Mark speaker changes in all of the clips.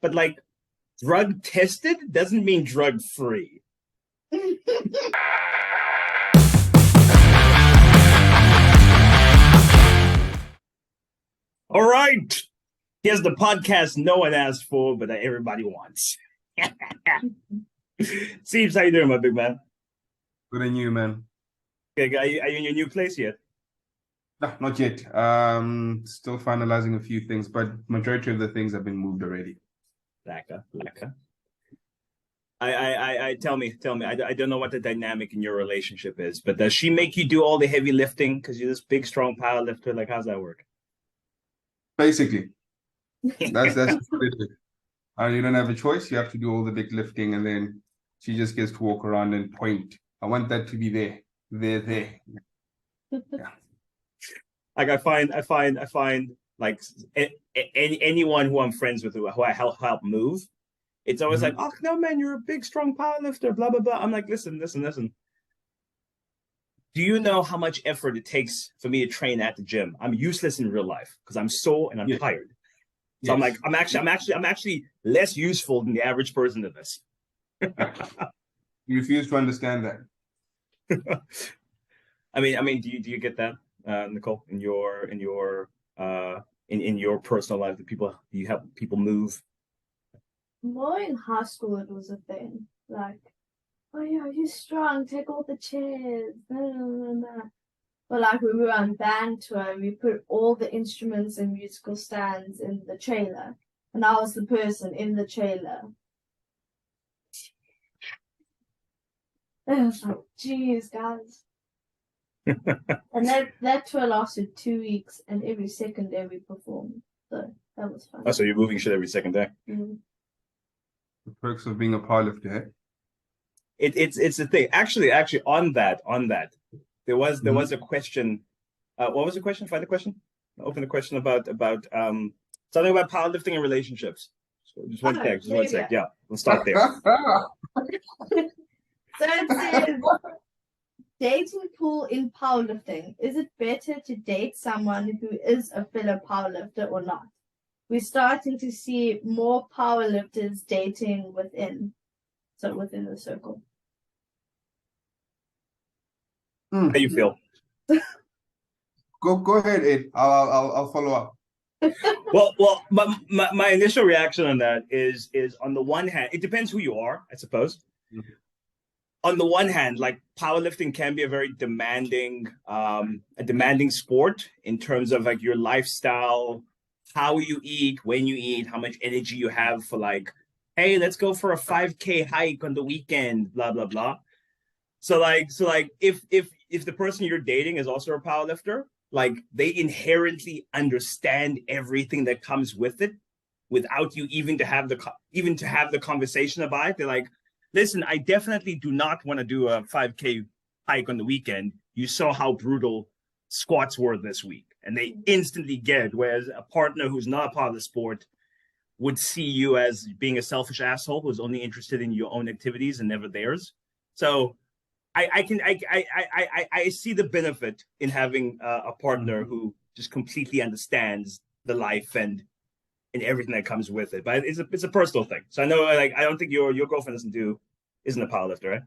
Speaker 1: but like drug tested doesn't mean drug free. All right. Here's the podcast no one asked for, but that everybody wants. Seems, how you doing, my big man?
Speaker 2: Good on you, man.
Speaker 1: Okay, are you in your new place yet?
Speaker 2: No, not yet. Still finalizing a few things, but majority of the things have been moved already.
Speaker 1: Lacquer. Tell me. I don't know what the dynamic in your relationship is, but does she make you do all the heavy lifting because you're this big, strong power lifter? Like, how's that work?
Speaker 2: Basically, that's what it is. You don't have a choice. You have to do all the big lifting, and then she just gets to walk around and point. I want that to be there. Yeah.
Speaker 1: Like I find like anyone who I'm friends with who I help move, it's always like, oh no, man, you're a big, strong power lifter, blah blah blah. I'm like, listen. Do you know how much effort it takes for me to train at the gym? I'm useless in real life because I'm sore and I'm tired. So I'm like, I'm actually less useful than the average person in this.
Speaker 2: You refuse to understand that.
Speaker 1: I mean, do you get that, Nicole, in your personal life? Do you help people move?
Speaker 3: More in high school, it was a thing. Like, oh yeah, you're strong. Take all the chairs. But like when we were on band tour, we put all the instruments and musical stands in the trailer, and I was the person in the trailer. And I was like, geez, guys. And that tour lasted 2 weeks, and every second day we performed. So that was fun.
Speaker 1: Oh, so you're moving shit every second day.
Speaker 3: Mm-hmm.
Speaker 2: The perks of being a powerlifter.
Speaker 1: It's a thing. Actually, on that, there was a question. What was the question? Find the question. Open the question about something about powerlifting and relationships. So just one sec. Yeah, we'll start there.
Speaker 3: So it says, dating pool in powerlifting. Is it better to date someone who is a fellow powerlifter or not? We're starting to see more powerlifters dating within the circle.
Speaker 1: How do you feel?
Speaker 2: Go ahead, Ed. I'll follow up.
Speaker 1: Well, my initial reaction on that is on the one hand, it depends who you are, I suppose. Mm-hmm. On the one hand, like powerlifting can be a very demanding sport in terms of like your lifestyle, how you eat, when you eat, how much energy you have for like, hey, let's go for a 5K hike on the weekend, blah blah blah. So like if the person you're dating is also a powerlifter, like they inherently understand everything that comes with it, without you even to have the conversation about it. They're like, listen, I definitely do not want to do a 5K hike on the weekend. You saw how brutal squats were this week. And they instantly get it. Whereas a partner who's not a part of the sport would see you as being a selfish asshole who's only interested in your own activities and never theirs. So I see the benefit in having a partner who just completely understands the life and everything that comes with it. But it's a personal thing. So I know, like, I don't think your girlfriend isn't a powerlifter, right?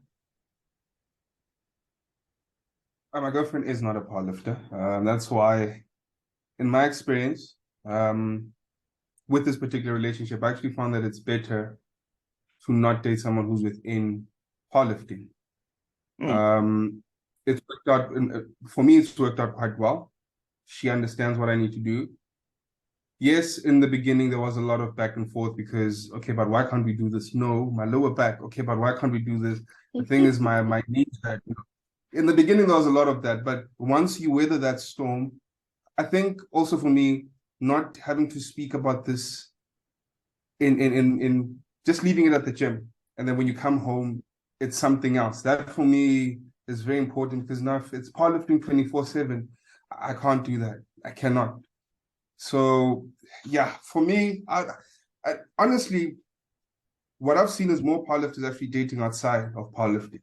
Speaker 2: My girlfriend is not a powerlifter. That's why, in my experience, with this particular relationship, I actually found that it's better to not date someone who's within powerlifting. It's worked out for me. It's worked out quite well. She understands what I need to do. Yes, in the beginning there was a lot of back and forth because, okay, but why can't we do this? No, my lower back. Okay, but why can't we do this? The thing is, my knees hurt. In the beginning there was a lot of that, but once you weather that storm, I think also for me, not having to speak about this in just leaving it at the gym, and then when you come home, it's something else. That for me is very important because now if it's powerlifting 24/7, I can't do that. I cannot. So yeah, for me, I honestly, what I've seen is more powerlifters actually dating outside of powerlifting.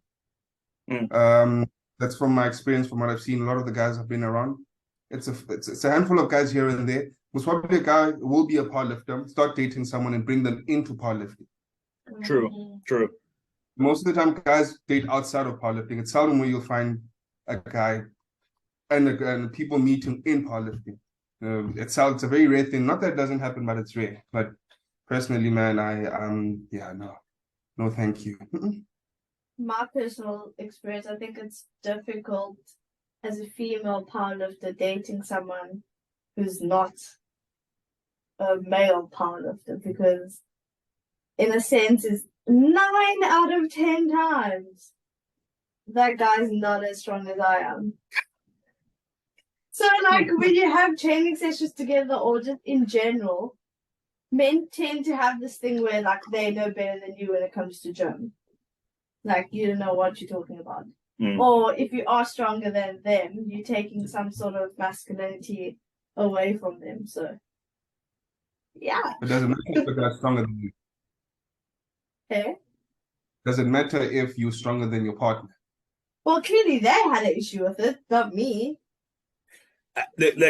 Speaker 2: That's from my experience, from what I've seen. A lot of the guys I've been around, it's a handful of guys here and there, most probably a guy will be a powerlifter, start dating someone and bring them into powerlifting.
Speaker 1: True, true.
Speaker 2: Most of the time, guys date outside of powerlifting. It's seldom where you'll find a guy and people meeting in powerlifting. It's a very rare thing. Not that it doesn't happen, but it's rare. But personally, man, no, thank you.
Speaker 3: My personal experience, I think it's difficult as a female powerlifter dating someone who's not a male powerlifter, because in a sense is 9 out of 10 times that guy's not as strong as I am. So like when you have training sessions together or just in general, men tend to have this thing where like they know better than you when it comes to gym. Like you don't know what you're talking about. Or if you are stronger than them, you're taking some sort of masculinity away from them. So yeah.
Speaker 2: It doesn't matter if they're stronger than you.
Speaker 3: Okay.
Speaker 2: Does it matter if you're stronger than your partner?
Speaker 3: Well, clearly they had an issue with it, not me.
Speaker 1: Like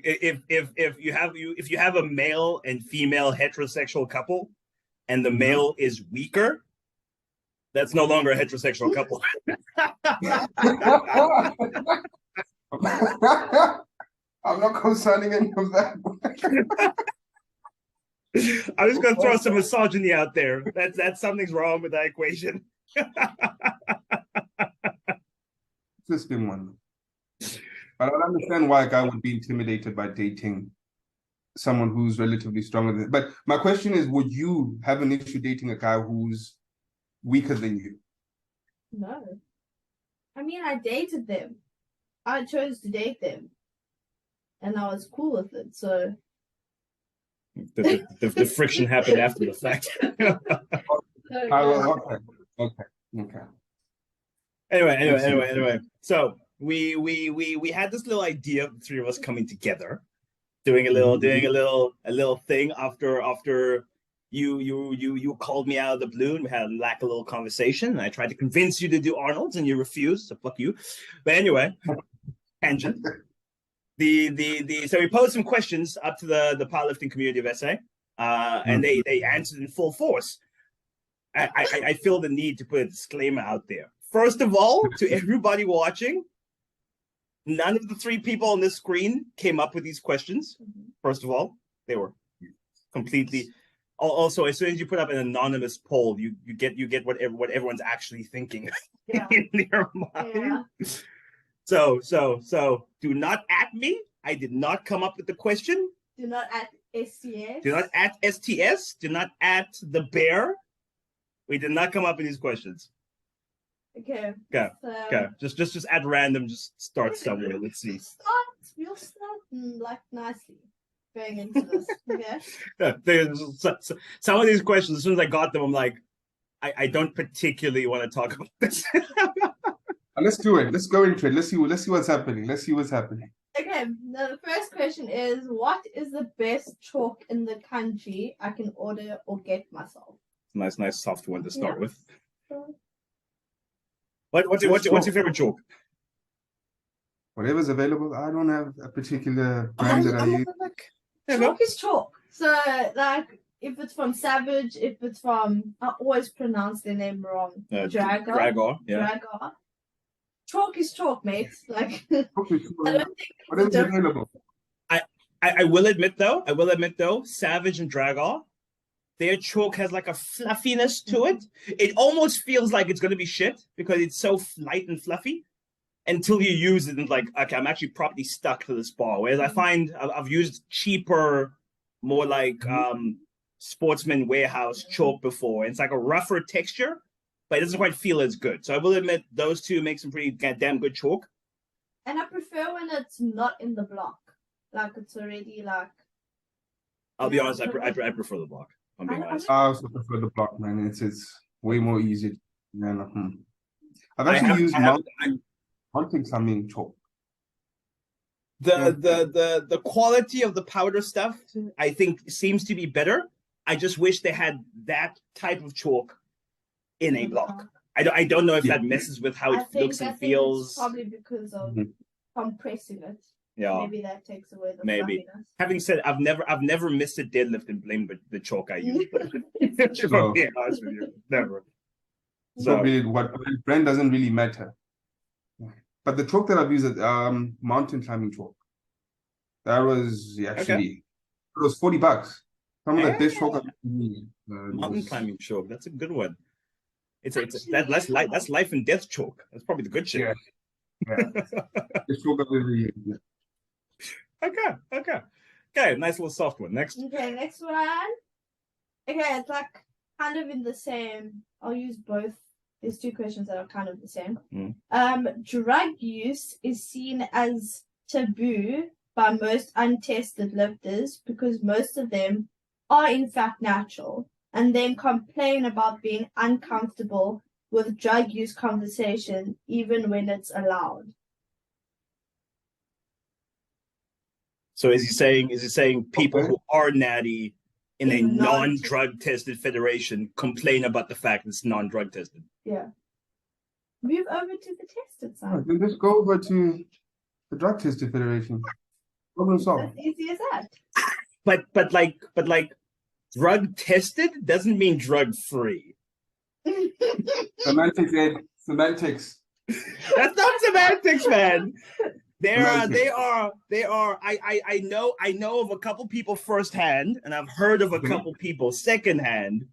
Speaker 1: if you have a male and female heterosexual couple, and the male is weaker, that's no longer a heterosexual couple.
Speaker 2: I'm not co-signing any of that.
Speaker 1: I'm just gonna throw some misogyny out there. That's something's wrong with that equation.
Speaker 2: Interesting one. But I don't understand why a guy would be intimidated by dating someone who's relatively stronger than. But my question is, would you have an issue dating a guy who's weaker than you?
Speaker 3: No. I mean, I dated them. I chose to date them. And I was cool with it, so...
Speaker 1: The friction happened after the fact.
Speaker 2: Okay.
Speaker 1: Anyway. So we had this little idea of the three of us coming together, doing a little thing after you called me out of the blue and we had a little conversation, and I tried to convince you to do Arnolds and you refused, so fuck you. But anyway, tangent. So we posed some questions up to the powerlifting community of SA, and they answered in full force. I feel the need to put a disclaimer out there. First of all, to everybody watching, none of the three people on this screen came up with these questions. First of all, they were completely. Also, as soon as you put up an anonymous poll, you get what everyone's actually thinking in their mind. Yeah. So do not at me. I did not come up with the question.
Speaker 3: Do not at STS.
Speaker 1: Do not at STS. Do not at the bear. We did not come up with these questions.
Speaker 3: Okay.
Speaker 1: Okay. Just at random. Just start somewhere. Let's see.
Speaker 3: We'll start like nicely going into this. Okay.
Speaker 1: Some of these questions, as soon as I got them, I'm like, I don't particularly want to talk about this.
Speaker 2: Let's do it. Let's go into it. Let's see what's happening.
Speaker 3: Okay. Now the first question is, what is the best chalk in the country I can order or get myself?
Speaker 1: Nice soft one to start with. What's your favorite chalk?
Speaker 2: Whatever's available. I don't have a particular brand that I use.
Speaker 3: Chalk is chalk. So like if it's from Savage, if it's from, I always pronounce their name wrong. Dragor.
Speaker 1: Yeah.
Speaker 3: Dragor. Chalk is chalk, mate. Like I don't think
Speaker 2: whatever's available.
Speaker 1: I will admit though, Savage and Dragor, their chalk has like a fluffiness to it. It almost feels like it's gonna be shit because it's so light and fluffy until you use it and like, okay, I'm actually properly stuck to this bar. Whereas I find I've used cheaper, more like Sportsman Warehouse chalk before. And it's like a rougher texture, but it doesn't quite feel as good. So I will admit those two make some pretty damn good chalk.
Speaker 3: And I prefer when it's not in the block. Like it's already like...
Speaker 1: I'll be honest, I prefer the block. I'm being honest.
Speaker 2: I also prefer the block, man. It's way more easy. I've actually used something chalk.
Speaker 1: The quality of the powder stuff, I think, seems to be better. I just wish they had that type of chalk in a block. I don't know if that messes with how it looks and feels.
Speaker 3: It's probably because of compressing it.
Speaker 1: Yeah.
Speaker 3: Maybe that takes away the
Speaker 1: Maybe.
Speaker 3: fluffiness.
Speaker 1: Having said, I've never missed a deadlift and blamed the chalk I use. If
Speaker 2: No.
Speaker 1: I'm being honest with you, never.
Speaker 2: So really, what brand doesn't really matter. But the chalk that I've used is mountain climbing chalk. That was actually it was $40. Some of the best chalk I've used.
Speaker 1: Mountain climbing chalk. That's a good one.
Speaker 3: Actually,
Speaker 1: That's life and death chalk. That's probably the good shit.
Speaker 2: Yeah. This chalk I've ever used.
Speaker 1: Okay. Nice little soft one. Next.
Speaker 3: Okay, next one. Okay, it's like kind of in the same. I'll use both. There's two questions that are kind of the same. Drug use is seen as taboo by most untested lifters because most of them are in fact natural and then complain about being uncomfortable with drug use conversation even when it's allowed.
Speaker 1: So is he saying people who are natty in a non-drug tested federation complain about the fact it's non-drug tested?
Speaker 3: Yeah. Move over to the tested side.
Speaker 2: Then just go over to the drug tested federation. Problem solved.
Speaker 3: As easy as that.
Speaker 1: But like drug tested doesn't mean drug free.
Speaker 2: Semantics, Ed. Semantics.
Speaker 1: That's not semantics, man. They are. I know of a couple people firsthand, and I've heard of a couple people secondhand,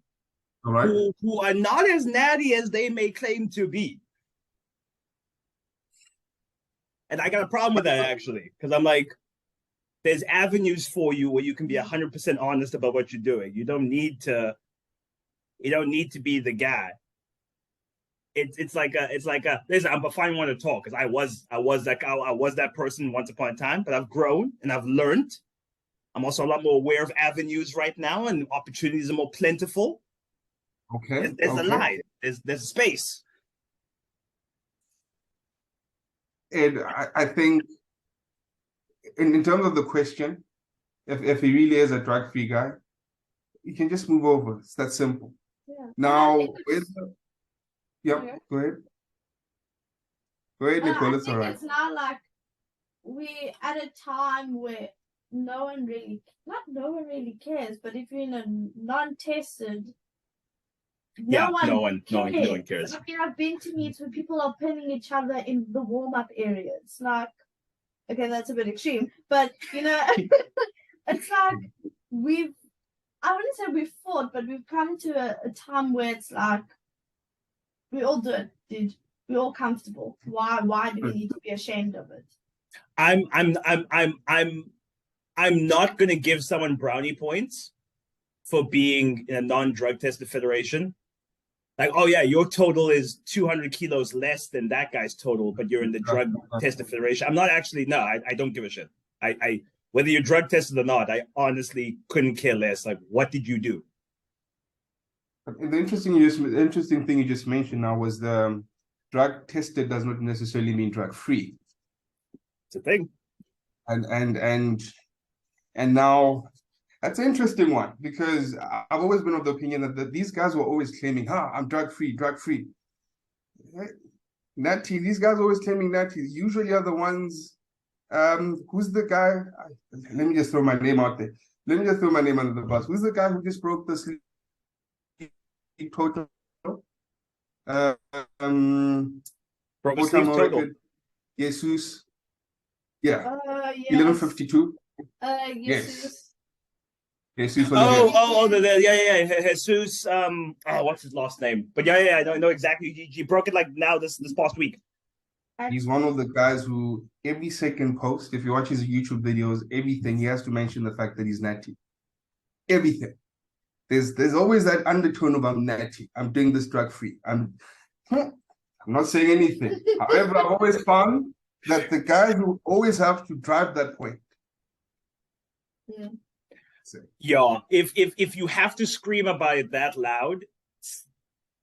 Speaker 1: who are not as natty as they may claim to be. And I got a problem with that actually, because I'm like, there's avenues for you where you can be 100% honest about what you're doing. You don't need to be the guy. It's like listen, I'm finding one to talk because I was that person once upon a time, but I've grown and I've learned. I'm also a lot more aware of avenues right now, and opportunities are more plentiful.
Speaker 2: Okay.
Speaker 1: There's a lie. There's a space.
Speaker 2: And I think in terms of the question, if he really is a drug-free guy, you can just move over. It's that simple.
Speaker 3: Yeah.
Speaker 2: Now, yep, go ahead. Go ahead, Nicole, it's all right.
Speaker 3: It's not like we're at a time where no one really cares, but if you're in a non-tested, no one cares. Like, I've been to meets where people are pinning each other in the warm-up areas. Like, okay, that's a bit extreme, but it's like I wouldn't say we've fought, but we've come to a time where it's like we all do it, dude. We're all comfortable. Why do we need to be ashamed of it?
Speaker 1: I'm not gonna give someone brownie points for being in a non-drug tested federation. Like, oh yeah, your total is 200 kilos less than that guy's total, but you're in the drug tested federation. I'm not actually, no, I don't give a shit. I whether you're drug tested or not, I honestly couldn't care less. Like, what did you do?
Speaker 2: The interesting thing you just mentioned now was the drug tested does not necessarily mean drug free.
Speaker 1: It's a thing.
Speaker 2: And now that's an interesting one, because I've always been of the opinion that these guys were always claiming, I'm drug free. Natty, these guys are always claiming natty. Usually are the ones, who's the guy? Let me just throw my name out there. Let me just throw my name under the bus. Who's the guy who just broke the sleep total?
Speaker 1: Broke the sleep total.
Speaker 2: Jesus. Yeah. 1152.
Speaker 3: Yes.
Speaker 2: Jesus.
Speaker 1: Jesus. What's his last name? But I know exactly. He broke it like now this past week.
Speaker 2: He's one of the guys who every second post, if you watch his YouTube videos, everything, he has to mention the fact that he's natty. Everything. There's always that undertone of I'm natty. I'm doing this drug free. I'm not saying anything. However, I've always found that the guys who always have to drive that point.
Speaker 1: Yeah, if you have to scream about it that loud,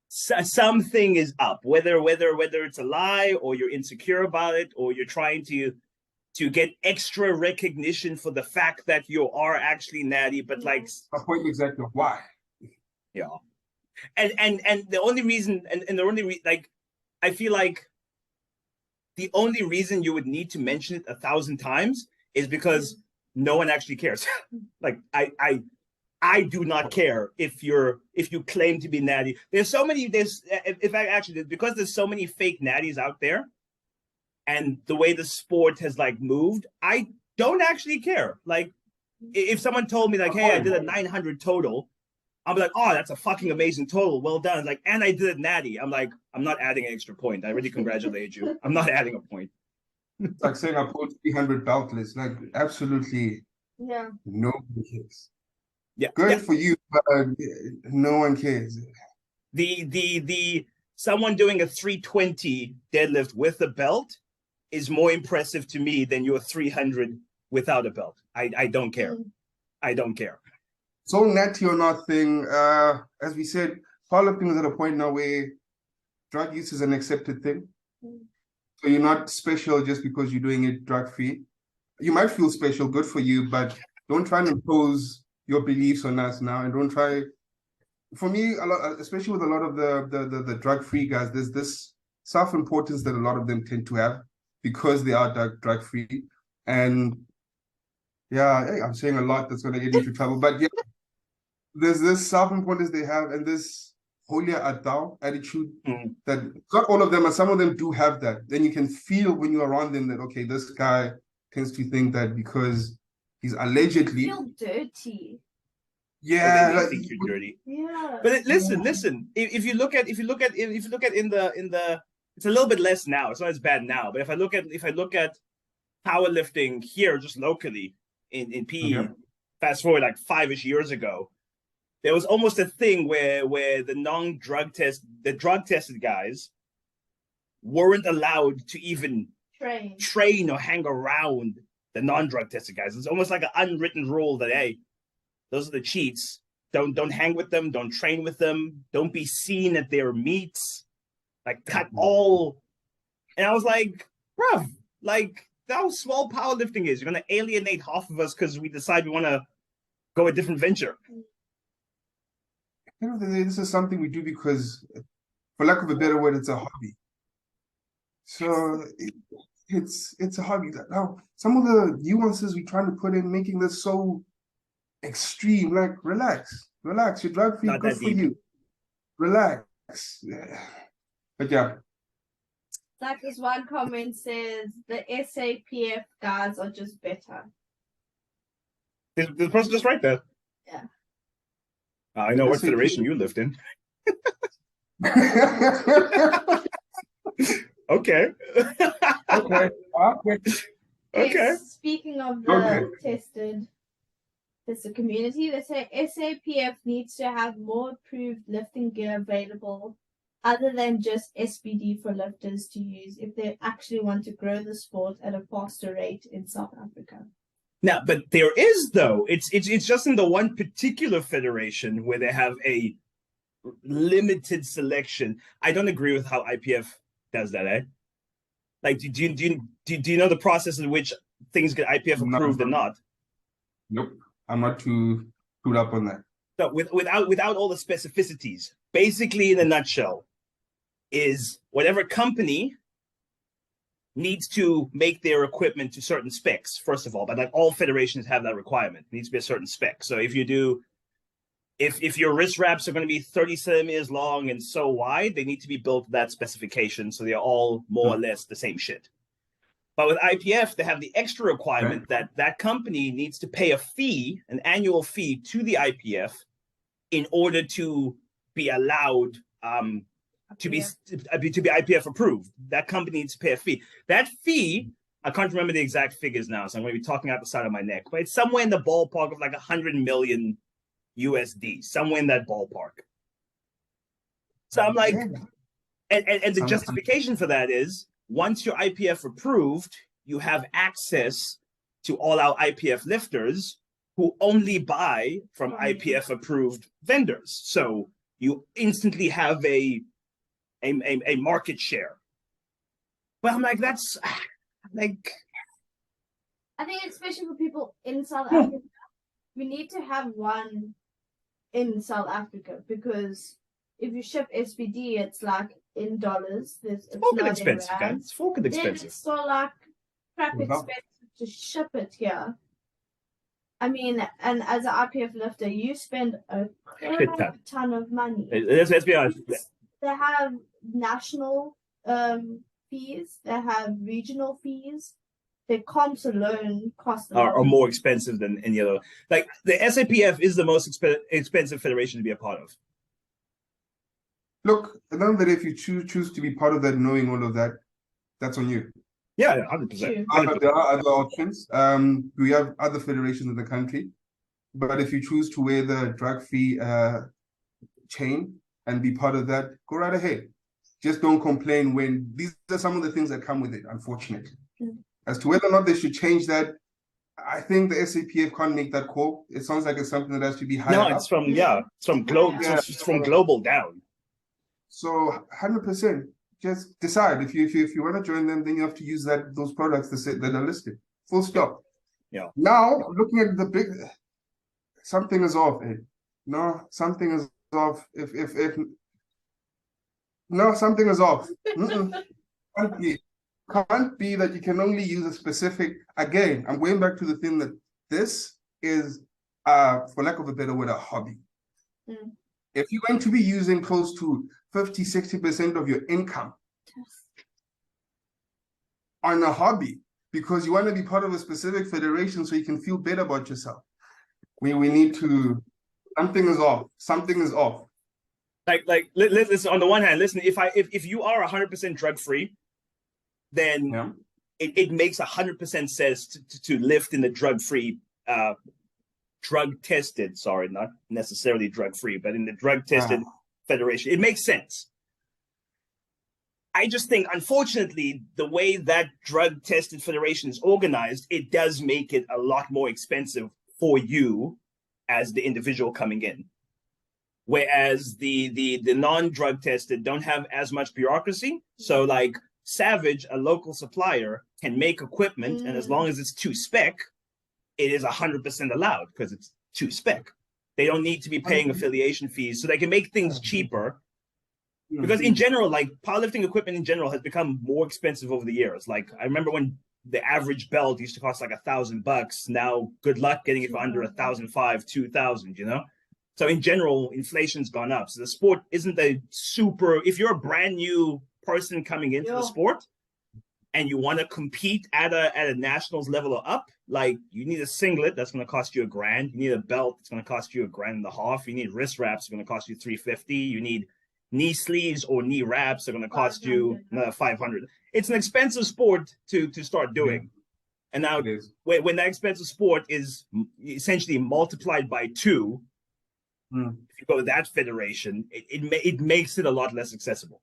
Speaker 1: something is up. Whether it's a lie, or you're insecure about it, or you're trying to get extra recognition for the fact that you are actually natty, but like
Speaker 2: a point exactly of why.
Speaker 1: Yeah, and the only reason, like, I feel like the only reason you would need to mention it 1,000 times is because no one actually cares. Like I do not care if you claim to be natty. There's so many. Because there's so many fake natties out there, and the way the sport has like moved, I don't actually care. Like if someone told me like, hey, I did a 900 total, I'm like, oh, that's a fucking amazing total. Well done. Like, and I did it natty. I'm like, I'm not adding an extra point. I really congratulate you. I'm not adding a point.
Speaker 2: It's like saying I pulled 300 beltless. Like, absolutely nobody cares.
Speaker 1: Yeah.
Speaker 2: Good for you, but no one cares.
Speaker 1: The someone doing a 320 deadlift with a belt is more impressive to me than your 300 without a belt. I don't care. I don't care.
Speaker 2: So natty or not thing, as we said, powerlifting is at a point now where drug use is an accepted thing. So you're not special just because you're doing it drug-free. You might feel special, good for you, but don't try and impose your beliefs on us now, and don't try. For me, a lot, especially with a lot of the drug-free guys, there's this self-importance that a lot of them tend to have because they are drug-free. And yeah, hey, I'm saying a lot that's going to get into trouble, but yeah, there's this self-importance they have, and this holier at thou attitude that not all of them, and some of them do have that. Then you can feel when you're around them that, okay, this guy tends to think that because he's allegedly
Speaker 3: feel dirty.
Speaker 2: Yeah,
Speaker 1: they think you're dirty.
Speaker 3: Yeah.
Speaker 1: But listen. If you look at in the, it's a little bit less now. It's not as bad now. But if I look at powerlifting here, just locally in PE, fast forward like 5-ish years ago, there was almost a thing where the drug tested guys weren't allowed to even train or hang around the non-drug tested guys. It's almost like an unwritten rule that, hey, those are the cheats. Don't hang with them. Don't train with them. Don't be seen at their meets. Like, cut all. And I was like, bruv, like, that's how small powerlifting is. You're going to alienate half of us because we decide we want to go a different venture.
Speaker 2: You know, this is something we do because, for lack of a better word, it's a hobby. So it's a hobby. Now, some of the nuances we're trying to put in, making this so extreme, like, relax. You're drug free, good for you. Relax. But yeah.
Speaker 3: Like this one comment says, the SAPF guys are just better.
Speaker 1: The person just right there.
Speaker 3: Yeah.
Speaker 1: I know what federation you lived in. Okay.
Speaker 3: Okay. Speaking of the tested community, they say SAPF needs to have more approved lifting gear available other than just SBD for lifters to use if they actually want to grow the sport at a faster rate in South Africa.
Speaker 1: Now, but there is, though. It's just in the one particular federation where they have a limited selection. I don't agree with how IPF does that, eh? Like, do you know the process in which things get IPF approved or not?
Speaker 2: Nope, I'm not too clued up on that.
Speaker 1: So without all the specificities, basically in a nutshell, is whatever company needs to make their equipment to certain specs, first of all, but like all federations have that requirement. It needs to be a certain spec. So if your wrist wraps are going to be 30 centimeters long and so wide, they need to be built to that specification. So they're all more or less the same shit. But with IPF, they have the extra requirement that company needs to pay a fee, an annual fee to the IPF in order to be allowed to be IPF approved. That company needs to pay a fee. That fee, I can't remember the exact figures now, so I'm going to be talking out the side of my neck, but it's somewhere in the ballpark of like 100 million USD, somewhere in that ballpark. So I'm like, and the justification for that is once you're IPF approved, you have access to all our IPF lifters who only buy from IPF approved vendors. So you instantly have a market share. But I'm like, that's like,
Speaker 3: I think especially for people in South Africa, we need to have one in South Africa, because if you ship SBD, it's like in dollars. It's
Speaker 1: Fucking
Speaker 3: not in
Speaker 1: expensive, guys.
Speaker 3: rands.
Speaker 1: It's fucking
Speaker 3: Then
Speaker 1: expensive.
Speaker 3: it's still like crap
Speaker 2: Without-
Speaker 3: expensive to ship it here. I mean, and as an IPF lifter, you spend a crap ton of money.
Speaker 1: Let's be honest.
Speaker 3: They have national fees. They have regional fees. Their comps alone cost a lot.
Speaker 1: Are more expensive than any other. Like the SAPF is the most expensive federation to be a part of.
Speaker 2: Look, at the end of the day, if you choose to be part of that, knowing all of that, that's on you.
Speaker 1: Yeah, 100%.
Speaker 2: There are other options. We have other federations in the country, but if you choose to wear the drug-free chain and be part of that, go right ahead. Just don't complain when these are some of the things that come with it, unfortunately. As to whether or not they should change that, I think the SAPF can't make that call. It sounds like it's something that has to be higher up.
Speaker 1: It's from global, it's from global down.
Speaker 2: So 100%, just decide if you want to join them, then you have to use those products that are listed. Full stop.
Speaker 1: Yeah.
Speaker 2: Now looking at the big, something is off. No, something is off. No, something is off. Can't be that you can only use a specific. Again, I'm going back to the thing that this is, for lack of a better word, a hobby. If you're going to be using close to 50-60% of your income on a hobby because you want to be part of a specific federation so you can feel better about yourself, we need to. Something is off. Something is off.
Speaker 1: Listen. On the one hand, listen. If you are 100% drug free, then it makes 100% sense to lift in the drug free, drug tested. Sorry, not necessarily drug free, but in the drug tested federation, it makes sense. I just think, unfortunately, the way that drug tested federation is organized, it does make it a lot more expensive for you as the individual coming in. Whereas the non-drug tested don't have as much bureaucracy. So like Savage, a local supplier, can make equipment, and as long as it's to spec, it is 100% allowed because it's to spec. They don't need to be paying affiliation fees, so they can make things cheaper. Because in general, like powerlifting equipment in general has become more expensive over the years. Like I remember when the average belt used to cost like $1,000. Now, good luck getting it for under 1,500, 2,000. You know. So in general, inflation's gone up. So the sport isn't a super. If you're a brand new person coming into the sport and you want to compete at a nationals level or up, like you need a singlet that's going to cost you $1,000. You need a belt that's going to cost you $1.5 grand. You need wrist wraps, going to cost you $350. You need knee sleeves or knee wraps are going to cost you another $500. It's an expensive sport to start doing. And now when that expensive sport is essentially multiplied by 2, if you go to that federation, it makes it a lot less accessible.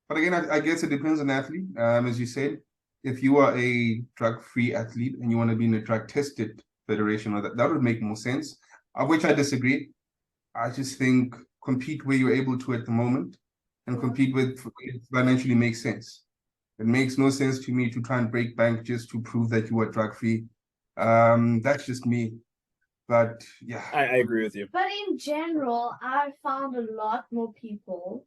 Speaker 2: But again, I guess it depends on the athlete. As you said, if you are a drug-free athlete and you want to be in a drug-tested federation, that would make more sense, of which I disagree. I just think compete where you're able to at the moment and compete with financially makes sense. It makes no sense to me to try and break bank just to prove that you are drug-free. That's just me. But yeah.
Speaker 1: I agree with you.
Speaker 3: But in general, I found a lot more people,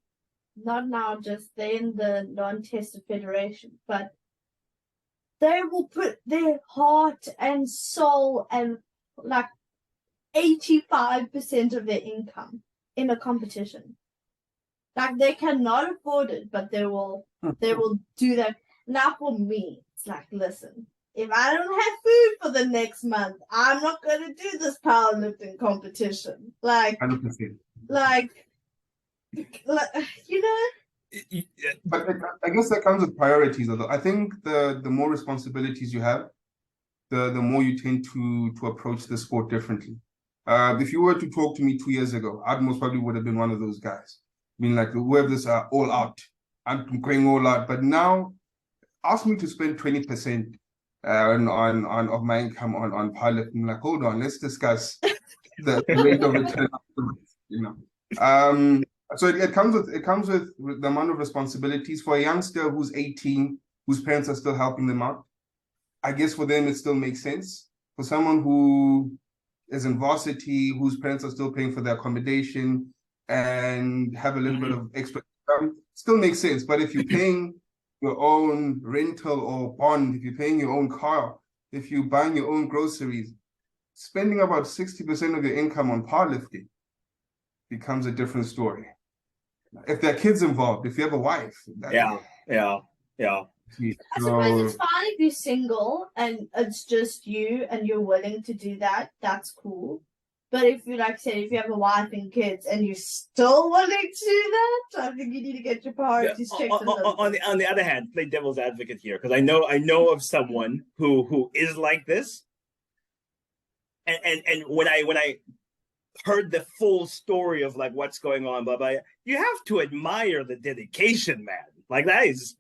Speaker 3: not now just in the non-tested federation, but they will put their heart and soul and like 85% of their income in a competition. Like they cannot afford it, but they will do that. Now for me, it's like, listen, if I don't have food for the next month, I'm not going to do this powerlifting competition. Like,
Speaker 2: 100%.
Speaker 3: like, you know.
Speaker 2: But I guess that comes with priorities. Although I think the more responsibilities you have, the more you tend to approach the sport differently. If you were to talk to me 2 years ago, I most probably would have been one of those guys. I mean, like whoever's all out, I'm going all out. But now, ask me to spend 20% on of my income on powerlifting. Like, hold on, let's discuss the rate of return. You know, so it comes with the amount of responsibilities for a youngster who's 18, whose parents are still helping them out. I guess for them it still makes sense. For someone who is in varsity, whose parents are still paying for their accommodation, and have a little bit of extra income, still makes sense. But if you're paying your own rental or bond, if you're paying your own car, if you're buying your own groceries, spending about 60% of your income on powerlifting becomes a different story. If there are kids involved, if you have a wife.
Speaker 1: Yeah.
Speaker 3: I suppose it's fine if you're single and it's just you and you're willing to do that. That's cool. But if you, like I said, if you have a wife and kids and you're still willing to do that, I think you need to get your priorities checked.
Speaker 1: On the other hand, play devil's advocate here, because I know of someone who is like this. And when I heard the full story of like what's going on, blah blah, you have to admire the dedication, man. Like that is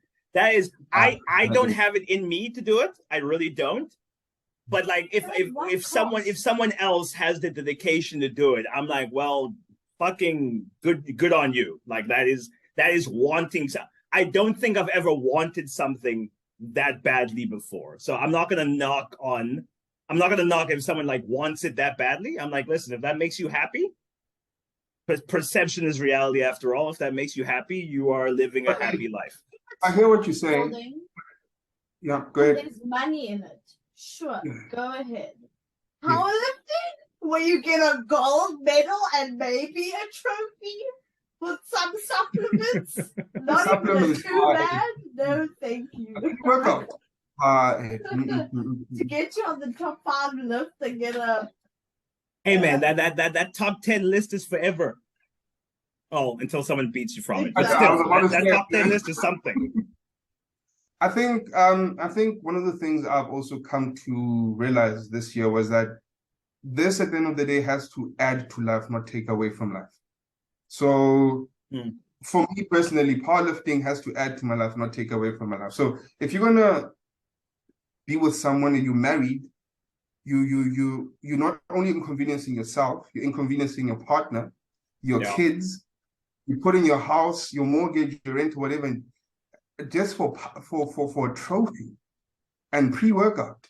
Speaker 1: I don't have it in me to do it. I really don't. But like if someone else has the dedication to do it, I'm like, well, fucking good on you. Like that is wanting. I don't think I've ever wanted something that badly before. So I'm not gonna knock if someone like wants it that badly. I'm like, listen, if that makes you happy, perception is reality after all. If that makes you happy, you are living a happy life.
Speaker 2: I hear what you're saying. Yeah, go ahead.
Speaker 3: There's money in it. Sure, go ahead. Powerlifting, where you get a gold medal and maybe a trophy with some supplements. Not even too bad. No, thank you.
Speaker 2: Workout.
Speaker 3: To get you on the top 5 list and get a.
Speaker 1: Hey man, that top 10 list is forever. Oh, until someone beats you from it. But still, that top 10 list is something.
Speaker 2: I think one of the things I've also come to realize this year was that this, at the end of the day, has to add to life, not take away from life. So for me personally, powerlifting has to add to my life, not take away from my life. So if you're gonna be with someone and you're married, you're not only inconveniencing yourself, you're inconveniencing your partner, your kids, you're putting your house, your mortgage, your rent, whatever, just for a trophy and pre-workout.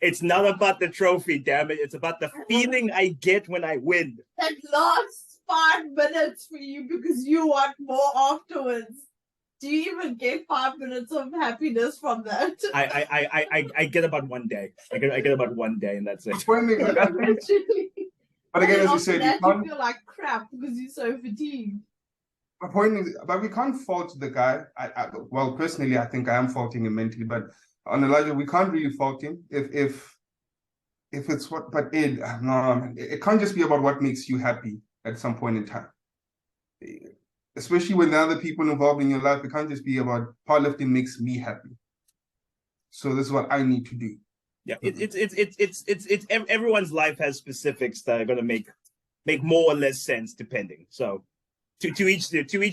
Speaker 1: It's not about the trophy, damn it. It's about the feeling I get when I win.
Speaker 3: That lasts 5 minutes for you because you want more afterwards. Do you even get 5 minutes of happiness from that?
Speaker 1: I get about 1 day. I get about 1 day, and that's it.
Speaker 2: But again, as you said,
Speaker 3: you feel like crap because you're so fatigued.
Speaker 2: My point is, but we can't fault the guy. Well, personally, I think I am faulting him mentally, but on a larger, we can't really fault him if it's what. But it can't just be about what makes you happy at some point in time. Especially when the other people involved in your life, it can't just be about powerlifting makes me happy. So this is what I need to do.
Speaker 1: Yeah, it's everyone's life has specifics that are going to make more or less sense depending. So. To each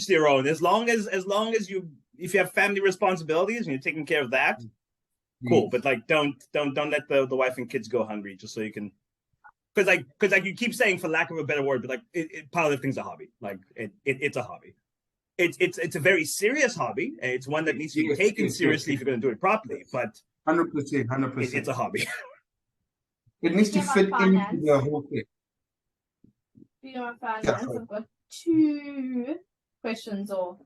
Speaker 1: their own. As long as if you have family responsibilities and you're taking care of that, cool. But like, don't let the wife and kids go hungry just so you can. Because you keep saying, for lack of a better word, but like powerlifting's a hobby. Like it's a hobby. It's a very serious hobby, and it's one that needs to be taken seriously if you're going to do it properly. But
Speaker 2: 100%.
Speaker 1: It's a hobby.
Speaker 2: It needs to fit into the whole thing.
Speaker 3: You know, I've got 2 questions or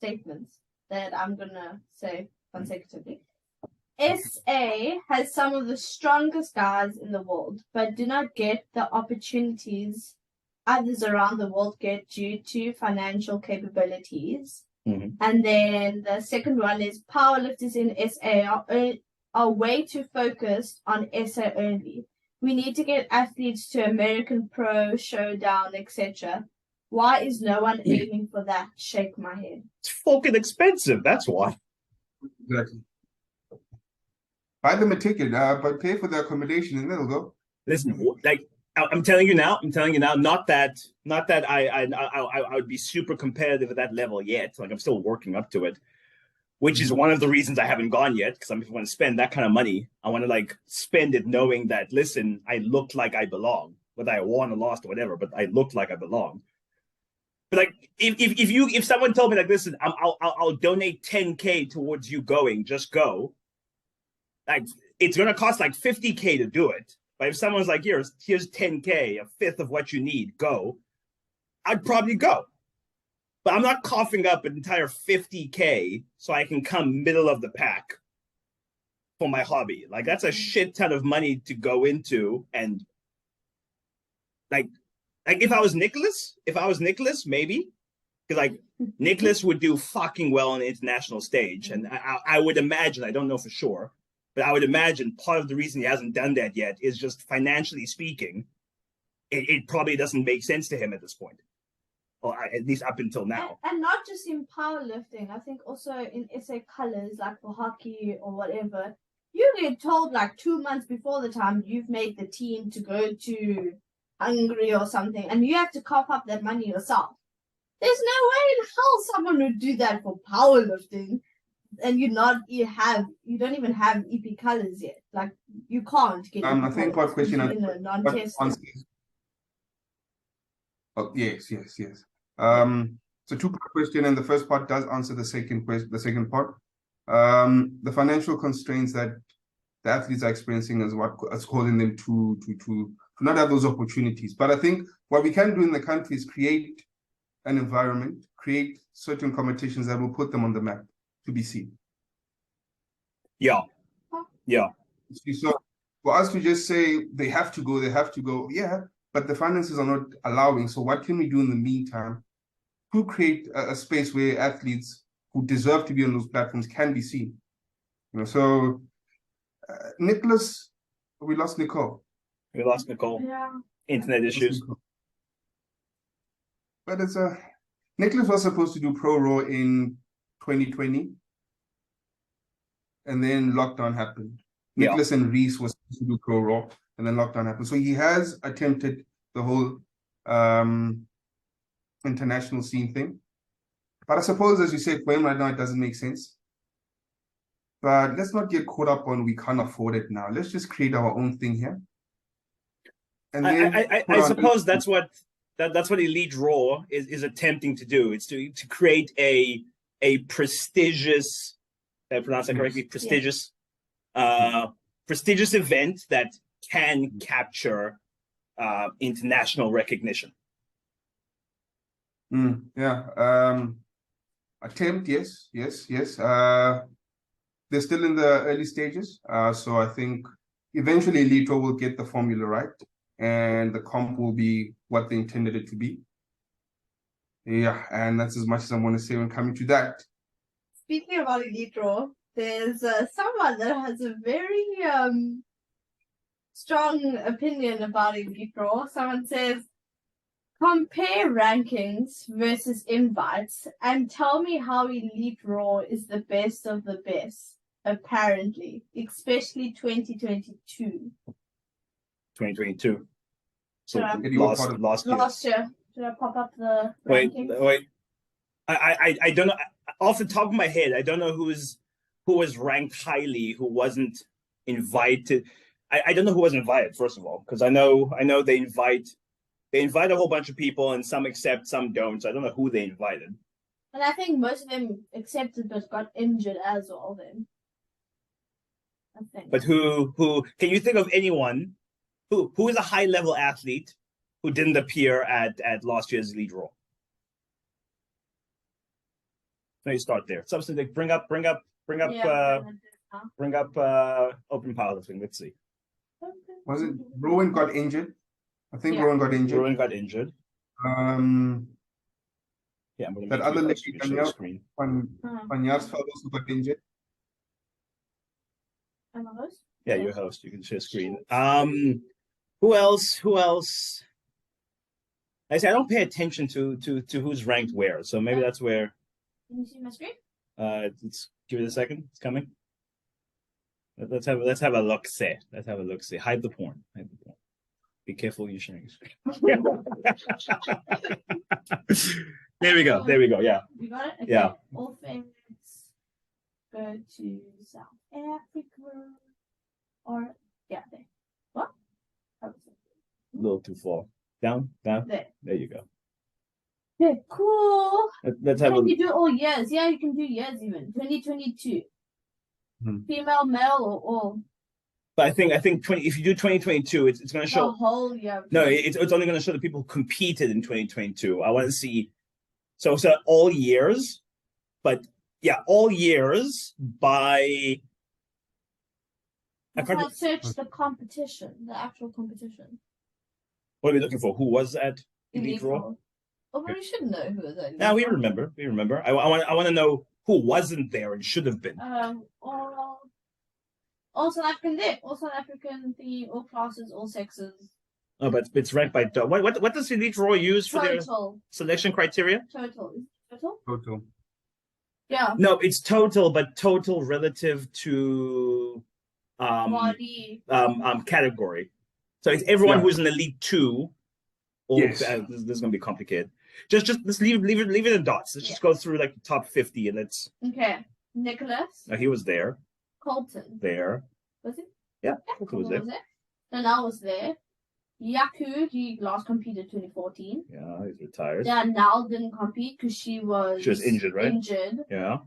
Speaker 3: statements that I'm gonna say consecutively. SA has some of the strongest guys in the world, but do not get the opportunities others around the world get due to financial capabilities. And then the second one is powerlifters in SA are way too focused on SA only. We need to get athletes to American Pro, Showdown, etc. Why is no one aiming for that? Shake my head.
Speaker 1: It's fucking expensive. That's why.
Speaker 2: Exactly. Buy them a ticket, but pay for the accommodation, and they'll go.
Speaker 1: Listen, like I'm telling you now. Not that I would be super competitive at that level yet. Like I'm still working up to it, which is one of the reasons I haven't gone yet. Because if I want to spend that kind of money, I want to like spend it knowing that, listen, I look like I belong, whether I won or lost or whatever, but I look like I belong. But like, if someone told me like, listen, I'll donate 10K towards you going, just go. Like, it's gonna cost like 50K to do it. But if someone's like, here's 10K, a fifth of what you need, go, I'd probably go. But I'm not coughing up an entire 50K so I can come middle of the pack for my hobby. Like, that's a shit ton of money to go into. And like if I was Nicholas, maybe. Because like Nicholas would do fucking well on the international stage. And I would imagine, I don't know for sure, but I would imagine part of the reason he hasn't done that yet is just financially speaking, it probably doesn't make sense to him at this point. Or at least up until now.
Speaker 3: And not just in powerlifting, I think also in SA colors, like for hockey or whatever, you get told like 2 months before the time you've made the team to go to Hungary or something, and you have to cough up that money yourself. There's no way in hell someone would do that for powerlifting, and you don't even have EP colors yet. Like, you can't get EP
Speaker 2: I think what question
Speaker 3: in a non-test.
Speaker 2: Oh, yes. So two-part question, and the first part does answer the second question. The second part, the financial constraints that the athletes are experiencing is what's causing them to not have those opportunities. But I think what we can do in the country is create an environment, create certain competitions that will put them on the map to be seen.
Speaker 1: Yeah.
Speaker 2: So for us to just say they have to go, yeah, but the finances are not allowing. So what can we do in the meantime to create a space where athletes who deserve to be on those platforms can be seen? So Nicholas, we lost Nicole.
Speaker 3: Yeah.
Speaker 1: Internet issues.
Speaker 2: But it's Nicholas was supposed to do Pro Raw in 2020, and then lockdown happened. Nicholas and Reese was supposed to do Pro Raw, and then lockdown happened. So he has attempted the whole international scene thing. But I suppose, as you say, for him right now, it doesn't make sense. But let's not get caught up on we can't afford it now. Let's just create our own thing here. And then
Speaker 1: I suppose that's what Elite Raw is attempting to do. It's to create a prestigious, did I pronounce that correctly? Prestigious, prestigious event that can capture international recognition.
Speaker 2: Attempt, yes. They're still in the early stages. So I think eventually Elite Raw will get the formula right, and the comp will be what they intended it to be. Yeah, and that's as much as I want to say when coming to that.
Speaker 3: Speaking about Elite Raw, there's someone that has a very strong opinion about Elite Raw. Someone says, compare rankings versus invites and tell me how Elite Raw is the best of the best, apparently, especially 2022.
Speaker 1: 2022. So
Speaker 3: last year. Should I pop up the rankings?
Speaker 1: Wait. I don't know. Off the top of my head, I don't know who was ranked highly, who wasn't invited. I don't know who was invited, first of all, because I know they invite a whole bunch of people, and some accept, some don't. So I don't know who they invited.
Speaker 3: And I think most of them accepted but got injured as well then. I think.
Speaker 1: But who can you think of anyone who is a high level athlete who didn't appear at last year's Elite Raw? So you start there. Substantive. Bring up open powerlifting. Let's see.
Speaker 2: Was it Rowan got injured? I think Rowan got injured.
Speaker 1: Yeah, I'm gonna
Speaker 2: that other lady, Panyasfeld also got injured.
Speaker 3: I'm a host?
Speaker 1: Yeah, you're a host. You can share screen. Who else? I say I don't pay attention to who's ranked where, so maybe that's where.
Speaker 3: Can you see my screen?
Speaker 1: Let's give it a second. It's coming. Let's have a look. Hide the porn. Be careful you're sharing screen. There we go. Yeah.
Speaker 3: You got it? Okay.
Speaker 1: Yeah.
Speaker 3: All things go to South Africa. Or there. What?
Speaker 1: A little too far. Down.
Speaker 3: There
Speaker 1: you go.
Speaker 3: Okay, cool.
Speaker 1: Let's have
Speaker 3: Can you do all years? Yeah, you can do years even. 2022. Female, male, or all?
Speaker 1: But I think 20 if you do 2022, it's going to
Speaker 3: The
Speaker 1: show.
Speaker 3: whole year.
Speaker 1: No, it's only going to show the people who competed in 2022. I want to see. So all years, but yeah, all years by. I can't.
Speaker 3: I search the competition, the actual competition.
Speaker 1: What are we looking for? Who was at Elite Raw?
Speaker 3: Oh, but we should know who was at Elite
Speaker 1: Yeah, we
Speaker 3: Raw.
Speaker 1: remember. We remember. I want to know who wasn't there and should have been.
Speaker 3: All South African there, all South African thingy, all classes, all sexes.
Speaker 1: Oh, but it's ranked by what does Elite Raw use for their selection criteria?
Speaker 2: Total.
Speaker 3: Yeah.
Speaker 1: No, it's total, but total relative to
Speaker 3: Body.
Speaker 1: category. So it's everyone who's in Elite 2. Or,
Speaker 2: Yes.
Speaker 1: This is going to be complicated. Just leave it in dots. Let's just go through like the top 50 and let's.
Speaker 3: Okay. Nicholas.
Speaker 1: Oh, he was there.
Speaker 3: Colton.
Speaker 1: There.
Speaker 3: Was he?
Speaker 1: Yeah, Colton was there.
Speaker 3: Danal was there. Yaku, he last competed 2014.
Speaker 1: Yeah, he's retired.
Speaker 3: Danal didn't compete because she was
Speaker 1: injured, right?
Speaker 3: Injured.
Speaker 1: Yeah.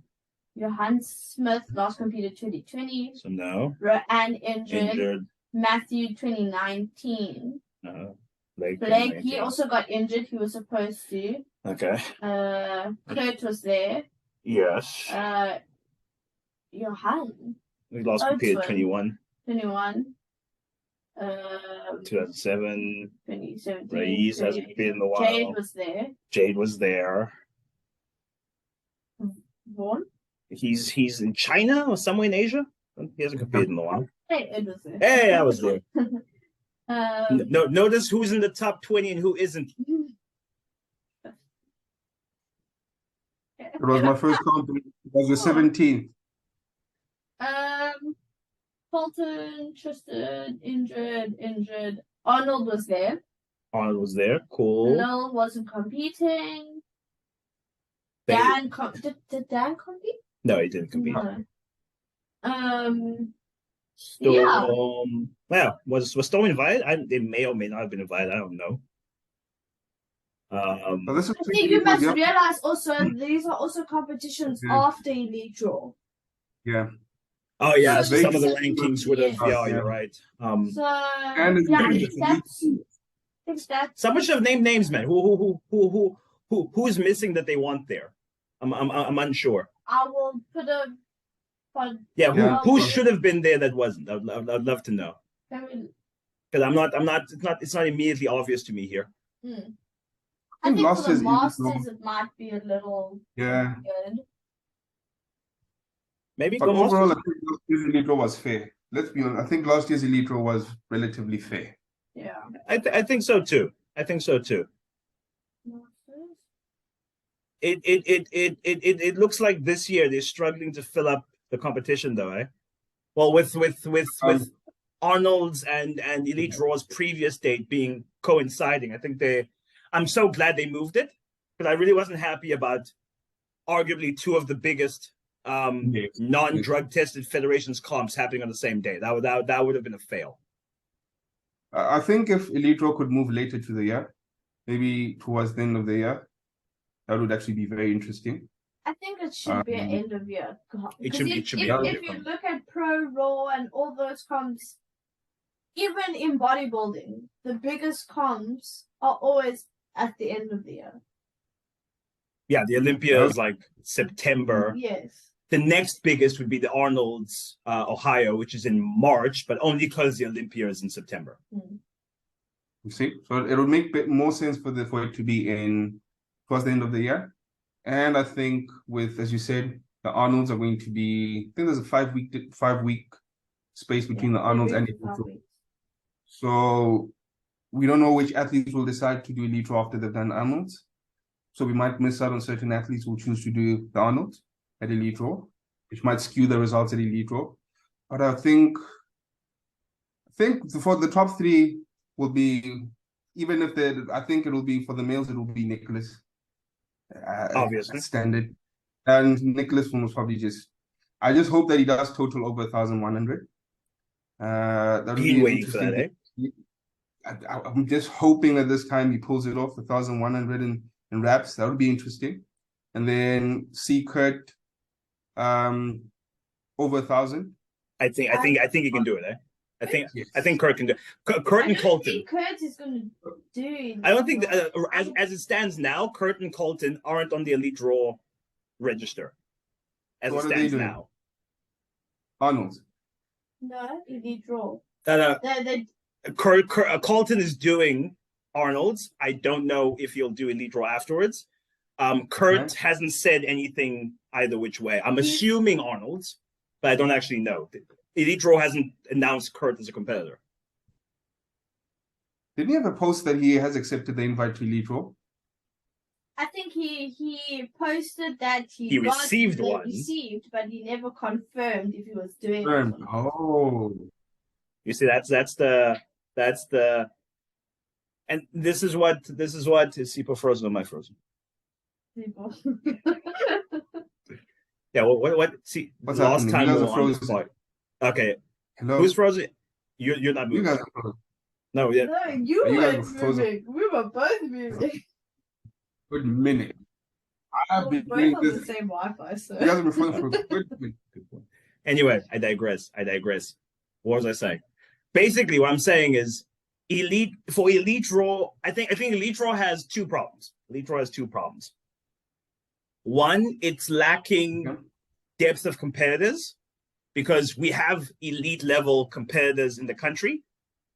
Speaker 3: Johan Smith last competed 2020.
Speaker 1: So no.
Speaker 3: Roanne injured. Matthew 2019. Blake, he also got injured. He was supposed to.
Speaker 1: Okay.
Speaker 3: Kurt was there.
Speaker 1: Yes.
Speaker 3: Johan.
Speaker 1: We last competed 21. 2007.
Speaker 3: 2017.
Speaker 1: Raiz hasn't competed in a while.
Speaker 3: Jade was there. Vaughn?
Speaker 1: He's in China or somewhere in Asia. He hasn't competed in a while.
Speaker 3: Hey, Ed was there.
Speaker 1: Hey, I was there. Notice who's in the top 20 and who isn't.
Speaker 2: It was my first company. It was the 17th.
Speaker 3: Fulton, Tristan, injured. Arnold was there.
Speaker 1: Arnold was there. Cool.
Speaker 3: Lil wasn't competing. Dan did Dan compete?
Speaker 1: No, he didn't compete.
Speaker 3: No.
Speaker 1: Storm. Yeah. Was Storm invited? They may or may not have been invited. I don't know.
Speaker 2: But this is
Speaker 3: I think you must realize also these are also competitions after Elite Draw.
Speaker 2: Yeah.
Speaker 1: Oh yeah,
Speaker 3: So
Speaker 1: some of the rankings would have. Yeah, you're right.
Speaker 3: So
Speaker 2: And
Speaker 3: that's
Speaker 1: someone should have named names, man. Who's missing that they want there? I'm unsure.
Speaker 3: I will put a.
Speaker 1: Who should have been there that wasn't? I'd love to know. Because it's not immediately obvious to me here.
Speaker 3: I think for the Masters it might be a little good.
Speaker 1: Maybe.
Speaker 2: But overall, I think last year's Elite Draw was fair. Let's be honest. I think last year's Elite Draw was relatively fair.
Speaker 3: Yeah.
Speaker 1: I think so too. It looks like this year they're struggling to fill up the competition though, eh? Well, with Arnold's and Elite Draw's previous date being coinciding, I think I'm so glad they moved it because I really wasn't happy about arguably two of the biggest non-drug tested federations comps happening on the same day. That would have been a fail.
Speaker 2: I think if Elite Draw could move later to the year, maybe towards the end of the year, that would actually be very interesting.
Speaker 3: I think it should be an end of year.
Speaker 1: It should be.
Speaker 3: If you look at Pro Raw and all those comps, even in bodybuilding, the biggest comps are always at the end of the year.
Speaker 1: Yeah, the Olympia is like September.
Speaker 3: Yes.
Speaker 1: The next biggest would be the Arnolds, Ohio, which is in March, but only because the Olympia is in September.
Speaker 2: You see, so it would make more sense for it to be towards the end of the year. And I think with, as you said, the Arnolds are going to be. I think there's a 5 week space between the Arnolds and Elite Draw. So we don't know which athletes will decide to do Elite Draw after they've done Arnolds. So we might miss out on certain athletes who choose to do the Arnolds at Elite Draw, which might skew the results at Elite Draw. But I think for the top three will be, even if I think it will be for the males, it will be Nicholas.
Speaker 1: Obviously.
Speaker 2: Standard. And Nicholas will probably I just hope that he does total over 1,100.
Speaker 1: Been waiting for that, eh?
Speaker 2: I'm just hoping that this time he pulls it off, 1,100 in reps. That would be interesting. And then see Kurt over 1,000.
Speaker 1: I think he can do it, eh? I think
Speaker 2: Yes.
Speaker 1: Kurt can do. Kurt and Colton.
Speaker 3: think Kurt is going to do.
Speaker 1: I don't think as it stands now, Kurt and Colton aren't on the elite draw register. As
Speaker 2: What
Speaker 1: it
Speaker 2: are they
Speaker 1: stands
Speaker 2: doing?
Speaker 1: now.
Speaker 2: Arnolds.
Speaker 3: No, elite draw.
Speaker 1: No.
Speaker 3: They
Speaker 1: Colton is doing Arnold's. I don't know if he'll do elite draw afterwards. Kurt hasn't said anything either which way. I'm assuming Arnold's, but I don't actually know. Elite draw hasn't announced Kurt as a competitor.
Speaker 2: Didn't he have a post that he has accepted the invite to elite draw?
Speaker 3: I think he posted that
Speaker 1: He received one.
Speaker 3: Received, but he never confirmed if he was doing it.
Speaker 2: Oh.
Speaker 1: You see, that's the, and this is what is Sipho frozen or am I frozen? Yeah. What? See,
Speaker 2: What's
Speaker 1: last
Speaker 2: happening?
Speaker 1: time
Speaker 2: You
Speaker 1: we
Speaker 2: guys
Speaker 1: were
Speaker 2: are
Speaker 1: on this
Speaker 2: frozen.
Speaker 1: point. Okay.
Speaker 2: Hello.
Speaker 1: Who's frozen? You're not moving.
Speaker 2: You guys are frozen.
Speaker 1: No, yeah.
Speaker 3: No, you
Speaker 2: You guys
Speaker 3: weren't
Speaker 2: were frozen.
Speaker 3: moving. We were both moving.
Speaker 2: Good minute. I've been
Speaker 3: We're
Speaker 2: doing
Speaker 3: both on
Speaker 2: this.
Speaker 3: the same Wi-Fi, so.
Speaker 2: You guys have been frozen for a good minute. Good point.
Speaker 1: Anyway, I digress. What was I saying? Basically, what I'm saying is elite draw. I think elite draw has two problems. One, it's lacking depth of competitors because we have elite level competitors in the country,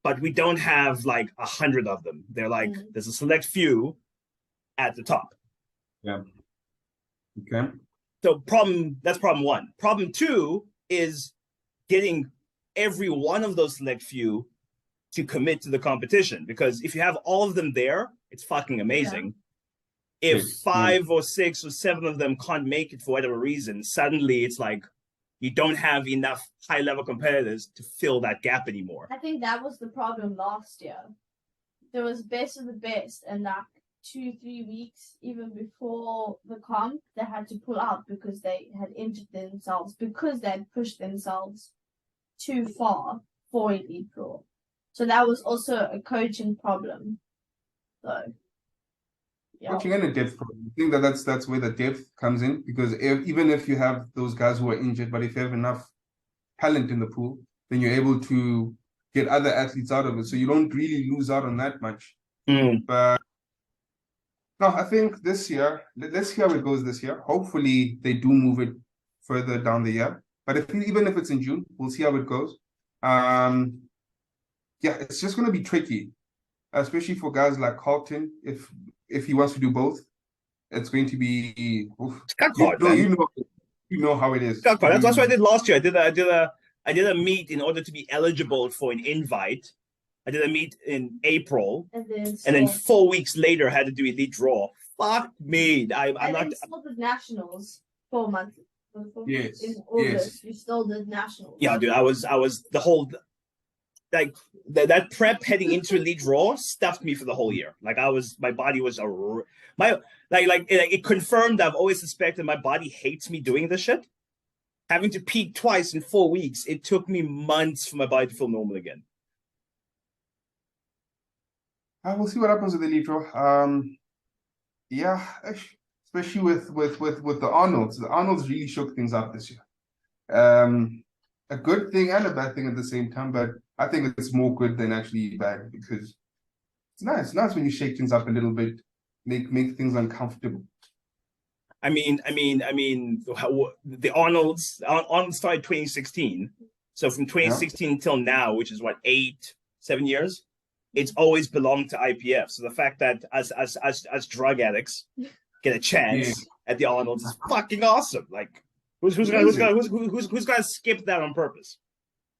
Speaker 1: but we don't have like 100 of them. They're like there's a select few at the top.
Speaker 2: Yeah. Okay.
Speaker 1: So that's problem one. Problem two is getting every one of those select few to commit to the competition, because if you have all of them there, it's fucking amazing. Yeah. If 5 or 6 or 7 of them can't make it for whatever reason, suddenly it's like you don't have enough high-level competitors to fill that gap anymore.
Speaker 3: I think that was the problem last year. There was best of the best, and like 2-3 weeks even before the comp, they had to pull out because they had injured themselves, because they had pushed themselves too far for elite draw. So that was also a coaching problem. So yeah.
Speaker 2: Coaching and a depth problem. I think that's where the depth comes in, because even if you have those guys who are injured, but if you have enough talent in the pool, then you're able to get other athletes out of it. So you don't really lose out on that much. But no, I think this year, let's see how it goes this year. Hopefully they do move it further down the year. But even if it's in June, we'll see how it goes. Yeah, it's just going to be tricky, especially for guys like Carlton. If he wants to do both, it's going to be. You know how it is.
Speaker 1: That's what I did last year. I did a meet in order to be eligible for an invite. I did a meet in April, and then 4 weeks later had to do elite draw. Fuck me! I'm not.
Speaker 3: Still did nationals 4 months.
Speaker 2: Yes.
Speaker 3: In August, you still did nationals.
Speaker 1: Yeah, dude. I was the whole like that prep heading into elite draw stuffed me for the whole year. Like my body was it confirmed I've always suspected my body hates me doing this shit. Having to peak twice in 4 weeks, it took me months for my body to feel normal again.
Speaker 2: We'll see what happens with the elite draw. Yeah, especially with the Arnolds. The Arnolds really shook things up this year. A good thing and a bad thing at the same time, but I think it's more good than actually bad, because it's nice. It's nice when you shake things up a little bit, make things uncomfortable.
Speaker 1: I mean, the Arnolds started 2016. So from 2016 till now, which is what, 7 years, it's always belonged to IPF. So the fact that as drug addicts get a chance at the Arnolds is fucking awesome. Like, who's gonna skip that on purpose?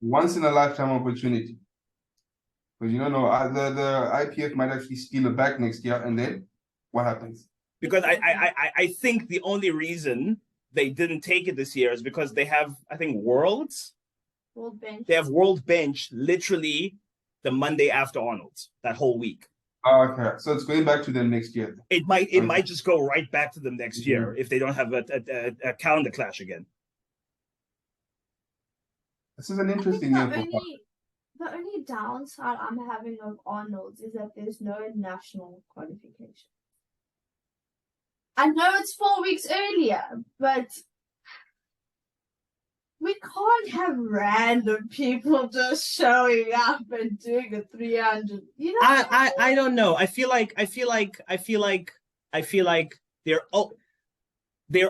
Speaker 2: Once in a lifetime opportunity. Because you don't know, the IPF might actually steal it back next year, and then what happens?
Speaker 1: Because I think the only reason they didn't take it this year is because they have, I think, World Bench. They have World Bench literally the Monday after Arnold's, that whole week.
Speaker 2: Okay, so it's going back to them next year.
Speaker 1: It might just go right back to them next year if they don't have a calendar clash again.
Speaker 2: This is an interesting year.
Speaker 3: The only downside I'm having of Arnold's is that there's no national qualification. I know it's 4 weeks earlier, but we can't have random people just showing up and doing a 300. You know,
Speaker 1: I don't know. I feel like they're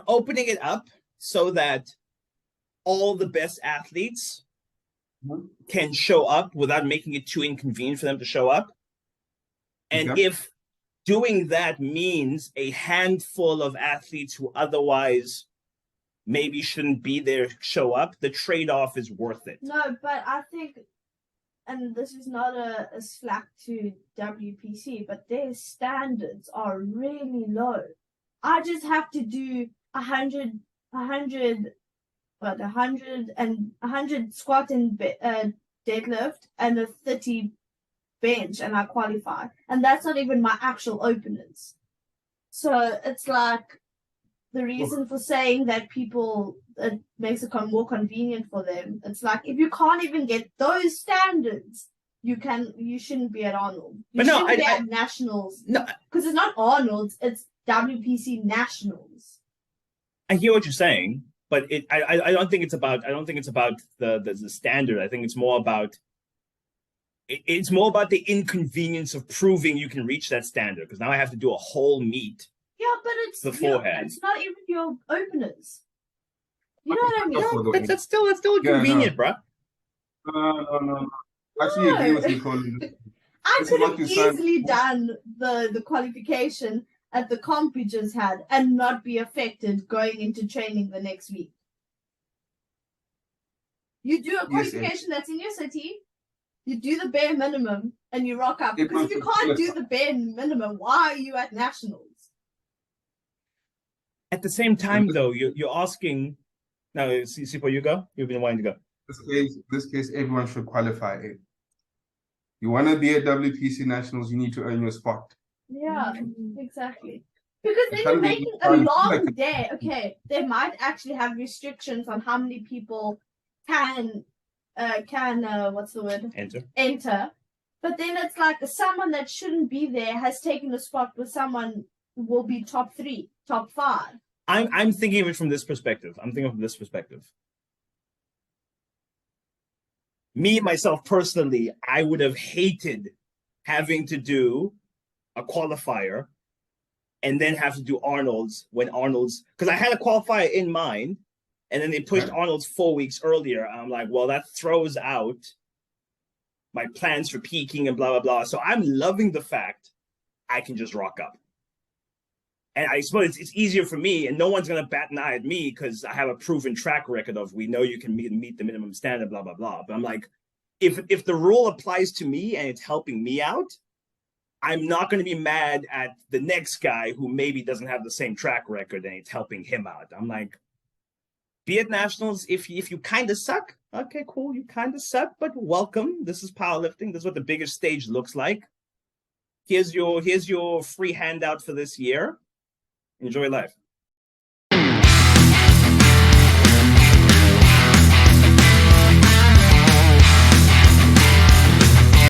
Speaker 1: opening it up so that all the best athletes can show up without making it too inconvenient for them to show up. And if doing that means a handful of athletes who otherwise maybe shouldn't be there show up, the trade-off is worth it.
Speaker 3: No, but I think, and this is not a slack to WPC, but their standards are really low. I just have to do 100 squat and deadlift and a 30 bench, and I qualify. And that's not even my actual openers. So it's like the reason for saying that people, it makes it more convenient for them. It's like, if you can't even get those standards, you shouldn't be at Arnold. You shouldn't be at Nationals.
Speaker 1: No,
Speaker 3: because it's not Arnold's, it's WPC Nationals.
Speaker 1: I hear what you're saying, but I don't think it's about the standard. I think it's more about the inconvenience of proving you can reach that standard, because now I have to do a whole meet.
Speaker 3: Yeah, but it's
Speaker 1: beforehand.
Speaker 3: It's not even your openers. You know what I mean?
Speaker 1: No, that's still inconvenient, bro.
Speaker 2: No. I actually agree with Nicole.
Speaker 3: I could have easily done the qualification at the comp we just had and not be affected going into training the next week. You do a qualification that's in your city, you do the bare minimum, and you rock up. Because if you can't do the bare minimum, why are you at Nationals?
Speaker 1: At the same time, though, you're asking. Now, Sipho, you go. You've been wanting to go.
Speaker 2: This case, everyone should qualify. You want to be at WPC Nationals, you need to earn your spot.
Speaker 3: Yeah, exactly. Because then you're making a long day. Okay, they might actually have restrictions on how many people can what's the word? Enter. But then it's like someone that shouldn't be there has taken a spot where someone will be top 3, top 5.
Speaker 1: I'm thinking of it from this perspective. Me, myself, personally, I would have hated having to do a qualifier and then have to do Arnold's because I had a qualifier in mind, and then they pushed Arnold's 4 weeks earlier. I'm like, well, that throws out my plans for peaking and blah, blah, blah. So I'm loving the fact I can just rock up. And I suppose it's easier for me, and no one's going to bat an eye at me because I have a proven track record of we know you can meet the minimum standard, blah, blah, blah. But I'm like, if the rule applies to me and it's helping me out, I'm not going to be mad at the next guy who maybe doesn't have the same track record and it's helping him out. I'm like, be at Nationals, if you kind of suck, okay, cool, you kind of suck, but welcome. This is powerlifting. This is what the biggest stage looks like. Here's your free handout for this year. Enjoy life.